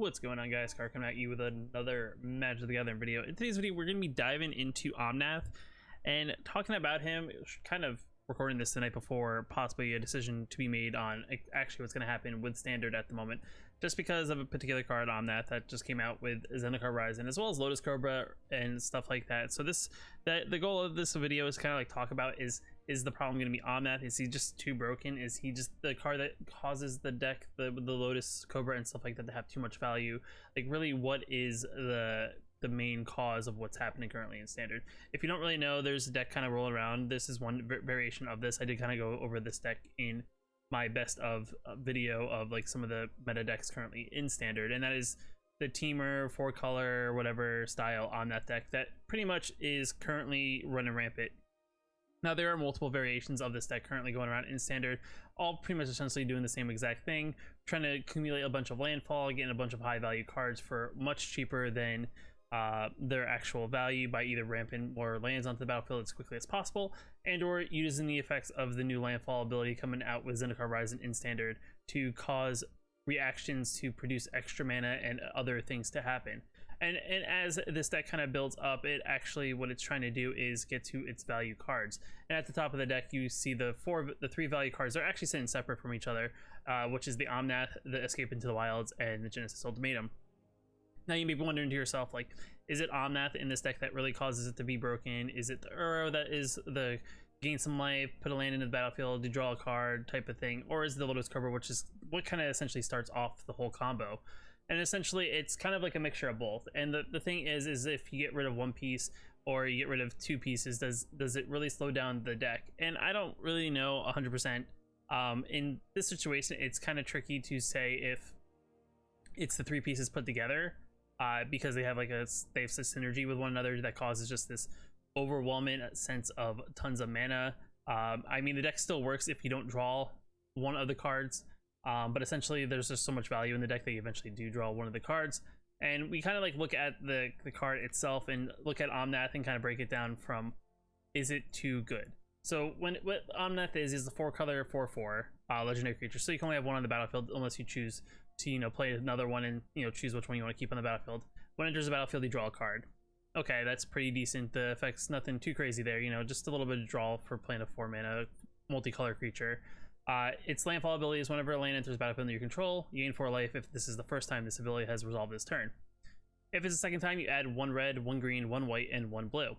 What's going on, guys? Car coming at you with another Magic the Gathering video. In today's video, we're going to be diving into Omnath and talking about him. Kind of recording this the night before possibly a decision to be made on actually what's going to happen with Standard at the moment, just because of a particular card, Omnath, that just came out with Zendikar Rising, as well as Lotus Cobra and stuff like that. So the goal of this video is kind of like talk about is the problem going to be Omnath? Is he just too broken? Is he just the card that causes the deck, the Lotus Cobra and stuff like that, to have too much value? Like, really, what is the main cause of what's happening currently in Standard? If you don't really know, there's a deck kind of rolling around. This is one variation of this. I did kind of go over this deck in my best of video of like some of the meta decks currently in Standard, and that is the Teamer 4-color whatever style on that deck that pretty much is currently running rampant. Now, there are multiple variations of this deck currently going around in Standard, all pretty much essentially doing the same exact thing, trying to accumulate a bunch of landfall, getting a bunch of high value cards for much cheaper than their actual value by either ramping more lands onto the battlefield as quickly as possible, and or using the effects of the new landfall ability coming out with Zendikar Rising in Standard to cause reactions to produce extra mana and other things to happen. And as this deck kind of builds up, it actually, what it's trying to do is get to its value cards. And at the top of the deck, you see the three value cards. They're actually sitting separate from each other, which is the Omnath, the Escape into the Wilds, and the Genesis Ultimatum. Now, you may be wondering to yourself, like, is it Omnath in this deck that really causes it to be broken? Is it the Uro that is the gain some life, put a land into the battlefield, to draw a card type of thing? Or is it the Lotus Cobra, which is what kind of essentially starts off the whole combo? And essentially, it's kind of like a mixture of both. And the thing is if you get rid of one piece or you get rid of two pieces, does it really slow down the deck? And I don't really know 100%. In this situation, it's kind of tricky to say if it's the three pieces put together, because they have synergy with one another that causes just this overwhelming sense of tons of mana. I mean, the deck still works if you don't draw one of the cards. But essentially, there's just so much value in the deck that you eventually do draw one of the cards. And we kind of like look at the card itself and look at Omnath and kind of break it down from, is it too good? So what Omnath is the 4-color 4/4 legendary creature. So you can only have one on the battlefield unless you choose to play another one and choose which one you want to keep on the battlefield. When it enters the battlefield, you draw a card. Okay, that's pretty decent. The effect's nothing too crazy there. Just a little bit of draw for playing a 4-mana multicolor creature. Its landfall ability is whenever a land enters the battlefield under your control, you gain 4 life if this is the first time this ability has resolved this turn. If it's the second time, you add 1 red, 1 green, 1 white, and 1 blue.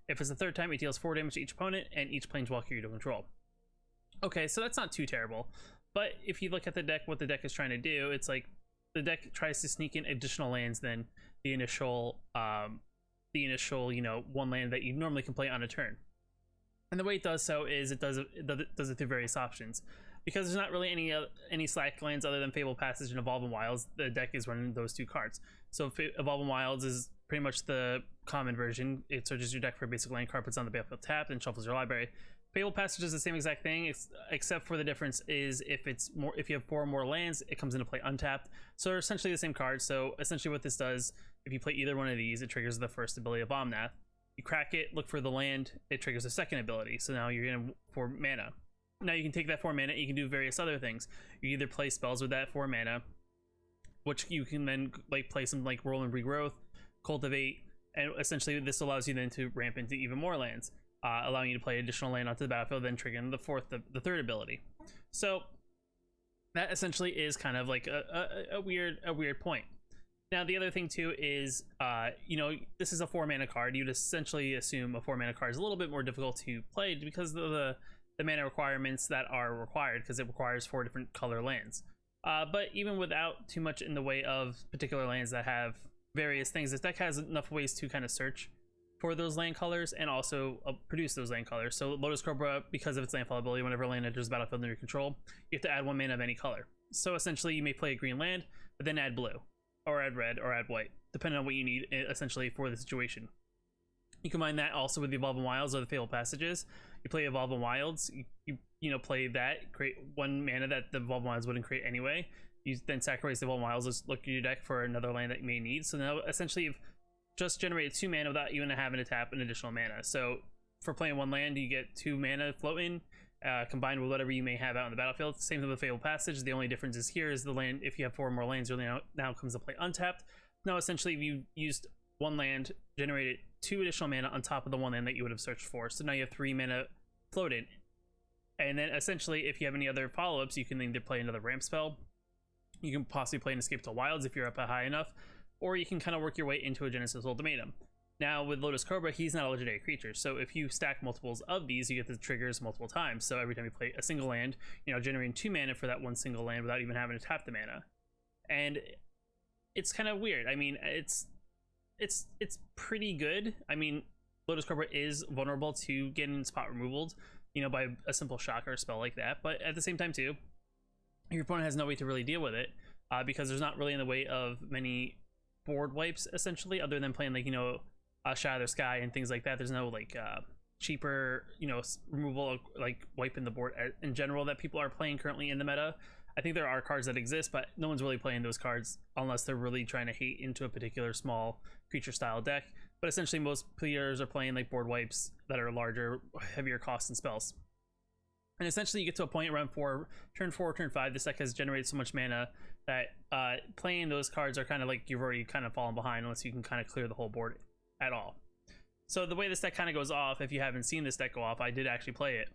If it's the third time, it deals 4 damage to each opponent and each planeswalker you don't control. Okay, so that's not too terrible. But if you look at the deck, what the deck is trying to do, it's like the deck tries to sneak in additional lands than the initial one land that you normally can play on a turn. And the way it does so is it does it through various options. Because there's not really any slack lands other than Fable Passage and Evolving Wilds, the deck is running those two cards. So Evolving Wilds is pretty much the common version. It searches your deck for a basic land card, puts on the battlefield tapped, and shuffles your library. Fable Passage is the same exact thing, except for the difference is if you have 4 more lands, it comes into play untapped. So they're essentially the same card. So essentially what this does, if you play either one of these, it triggers the first ability of Omnath. You crack it, look for the land, it triggers the second ability. So now you're getting 4 mana. Now you can take that 4 mana and you can do various other things. You either play spells with that 4 mana, which you can then play some Roll and Regrowth, Cultivate, and essentially this allows you then to ramp into even more lands, allowing you to play additional land onto the battlefield, then triggering the third ability. So that essentially is kind of like a weird point. Now, the other thing too is, this is a 4-mana card. You'd essentially assume a 4-mana card is a little bit more difficult to play because of the mana requirements that are required, because it requires 4 different color lands. But even without too much in the way of particular lands that have various things, this deck has enough ways to kind of search for those land colors and also produce those land colors. So Lotus Cobra, because of its landfall ability, whenever a land enters the battlefield under your control, you have to add 1 mana of any color. So essentially, you may play a green land, but then add blue, or add red, or add white, depending on what you need essentially for the situation. You combine that also with the Evolving Wilds or the Fable Passages. You play Evolving Wilds, you play that, create 1 mana that the Evolving Wilds wouldn't create anyway. You then sacrifice the Evolving Wilds, just look at your deck for another land that you may need. So now essentially you've just generated 2 mana without even having to tap an additional mana. So for playing 1 land, you get 2 mana floating, combined with whatever you may have out on the battlefield. Same thing with Fabled Passage. The only difference is here is the land. If you have 4 more lands, really now comes to play untapped. Now, essentially, if you used 1 land, generated 2 additional mana on top of the 1 land that you would have searched for. So now you have 3 mana floated. And then, essentially, if you have any other follow-ups, you can either play another ramp spell. You can possibly play an Escape to Wilds if you're up high enough. Or you can kind of work your way into a Genesis Ultimatum. Now, with Lotus Cobra, he's not a legendary creature, so if you stack multiples of these, you get the triggers multiple times. So every time you play a single land, generating 2 mana for that 1 single land without even having to tap the mana. And it's kind of weird. I mean, it's pretty good. I mean, Lotus Cobra is vulnerable to getting spot removaled, by a simple shock or a spell like that. But at the same time, too, your opponent has no way to really deal with it, because there's not really in the way of many board wipes, essentially, other than playing, like, Shadow of the Sky and things like that. There's no like cheaper removal, like wiping the board in general that people are playing currently in the meta. I think there are cards that exist, but no one's really playing those cards unless they're really trying to hate into a particular small creature style deck. But essentially most players are playing like board wipes that are larger, heavier costs and spells. And essentially you get to a point around turn 4, turn 5, this deck has generated so much mana that playing those cards are kind of like you've already kind of fallen behind unless you can kind of clear the whole board at all. So the way this deck kind of goes off, if you haven't seen this deck go off, I did actually play it,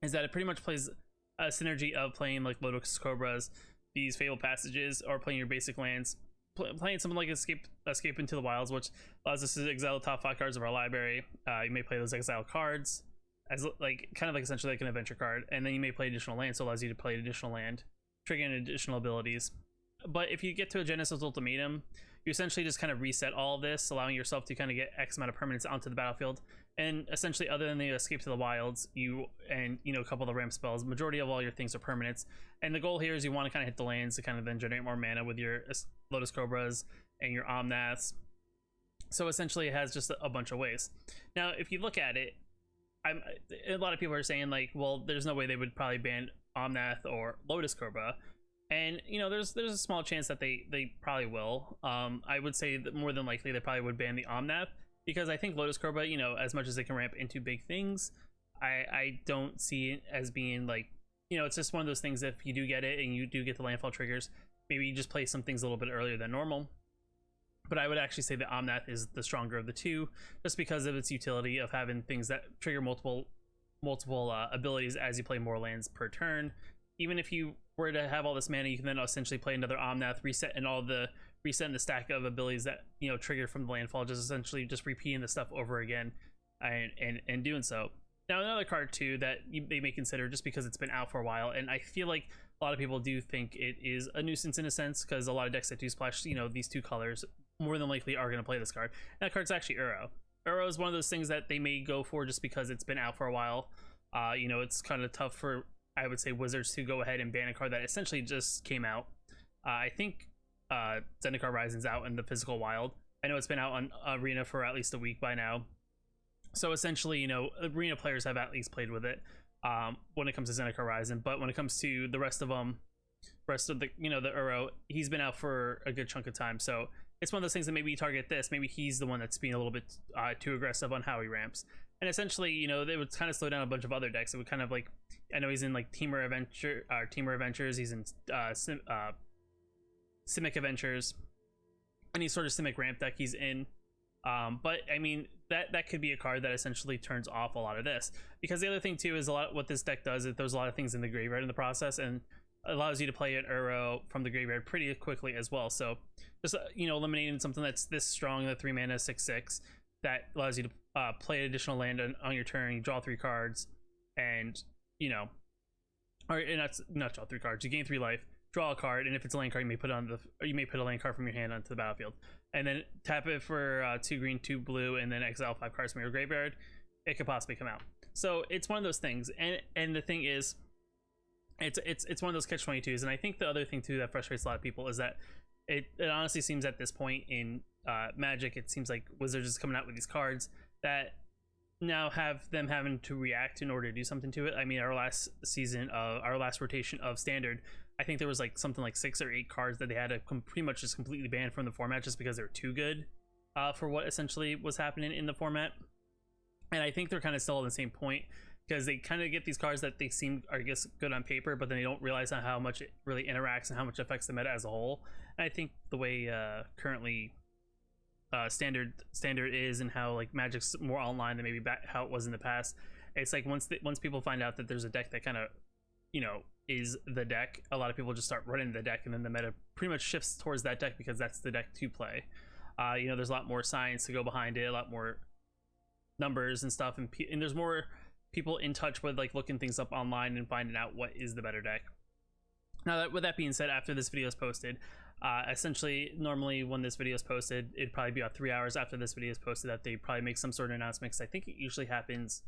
is that it pretty much plays a synergy of playing like Lotus Cobras, these Fabled Passages, or playing your basic lands, playing something like Escape into the Wilds, which allows us to exile the top 5 cards of our library. You may play those exile cards as kind of like essentially like an adventure card, and then you may play additional land, so it allows you to play an additional land, triggering additional abilities. But if you get to a Genesis Ultimatum, you essentially just kind of reset all of this, allowing yourself to kind of get X amount of permanents onto the battlefield. And essentially, other than the Escape to the Wilds, a couple of the ramp spells, majority of all your things are permanents. And the goal here is you want to kind of hit the lands to kind of then generate more mana with your Lotus Cobras and your Omnaths. So essentially, it has just a bunch of ways. Now, if you look at it, a lot of people are saying like, well, there's no way they would probably ban Omnath or Lotus Cobra. And there's a small chance that they probably will. I would say that more than likely they probably would ban the Omnath, because I think Lotus Cobra, as much as they can ramp into big things, I don't see it as being like, it's just one of those things that if you do get it and you do get the landfall triggers, maybe you just play some things a little bit earlier than normal. But I would actually say that Omnath is the stronger of the two, just because of its utility of having things that trigger multiple abilities as you play more lands per turn. Even if you were to have all this mana, you can then essentially play another Omnath, reset the stack of abilities that triggered from the landfall, just essentially just repeating the stuff over again, and doing so. Now another card too that they may consider, just because it's been out for a while, and I feel like a lot of people do think it is a nuisance in a sense, because a lot of decks that do splash these 2 colors more than likely are going to play this card. And that card's actually Uro. Uro is one of those things that they may go for just because it's been out for a while. It's kind of tough for, I would say, Wizards to go ahead and ban a card that essentially just came out. I think Zendikar Rising's out in the physical wild. I know it's been out on Arena for at least a week by now. So essentially, Arena players have at least played with it when it comes to Zendikar Rising. But when it comes to the rest of the Uro, he's been out for a good chunk of time. So it's one of those things that maybe you target this. Maybe he's the one that's being a little bit too aggressive on how he ramps. And essentially, they would kind of slow down a bunch of other decks. It would kind of like, I know he's in like Teamer Adventures. He's in Simic Adventures, any sort of Simic ramp deck he's in. But I mean, that could be a card that essentially turns off a lot of this, because the other thing too is a lot what this deck does is there's a lot of things in the graveyard in the process, and allows you to play an Uro from the graveyard pretty quickly as well. So just eliminating something that's this strong, the 3 mana 6/6, that allows you to play an additional land on your turn. You draw 3 cards, and or not draw 3 cards. You gain 3 life, draw a card, and if it's a land card, you may put a land card from your hand onto the battlefield, and then tap it for 2 green, 2 blue, and then exile 5 cards from your graveyard. It could possibly come out. So it's one of those things, and the thing is, it's one of those catch-22s. And I think the other thing too that frustrates a lot of people is that it honestly seems at this point in Magic, it seems like Wizards is coming out with these cards that now have them having to react in order to do something to it. I mean, our last rotation of Standard, I think there was like something like 6 or 8 cards that they had to pretty much just completely ban from the format just because they were too good for what essentially was happening in the format. And I think they're kind of still at the same point, because they kind of get these cards that they seem, I guess, good on paper, but then they don't realize on how much it really interacts and how much affects the meta as a whole. And I think the way currently standard is, and how like Magic's more online than maybe how it was in the past, it's like once people find out that there's a deck that kind of, you know, is the deck, a lot of people just start running the deck, and then the meta pretty much shifts towards that deck because that's the deck to play. You know, there's a lot more science to go behind it, a lot more numbers and stuff, and there's more people in touch with like looking things up online and finding out what is the better deck. Now, with that being said, after this video is posted, essentially normally when this video is posted, it'd probably be about 3 hours after this video is posted that they probably make some sort of announcement, because I think it usually happens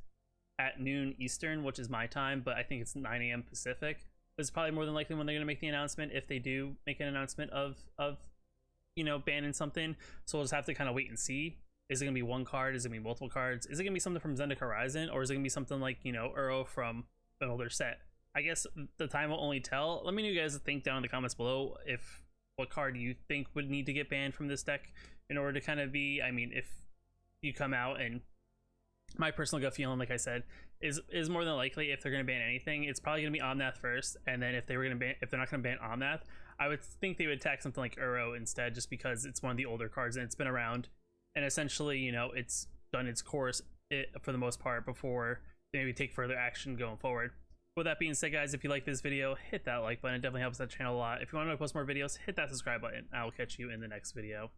at noon Eastern, which is my time, but I think it's 9 a.m. Pacific. It's probably more than likely when they're going to make the announcement, if they do make an announcement of you know, banning something. So we'll just have to kind of wait and see. Is it going to be one card? Is it going to be multiple cards? Is it going to be something from Zendikar Horizon? Or is it going to be something like, you know, Uro from an older set? I guess the time will only tell. Let me know you guys think down in the comments below if what card you think would need to get banned from this deck in order to kind of be, I mean, if you come out, and my personal gut feeling, like I said, is more than likely, if they're going to ban anything, it's probably going to be Omnath first, and then if they're not going to ban Omnath, I would think they would attack something like Uro instead, just because it's one of the older cards and it's been around, and essentially, you know, it's done its course for the most part before they maybe take further action going forward. With that being said, guys, if you like this video, hit that like button. It definitely helps that channel a lot. If you want to post more videos, hit that subscribe button. I will catch you in the next video.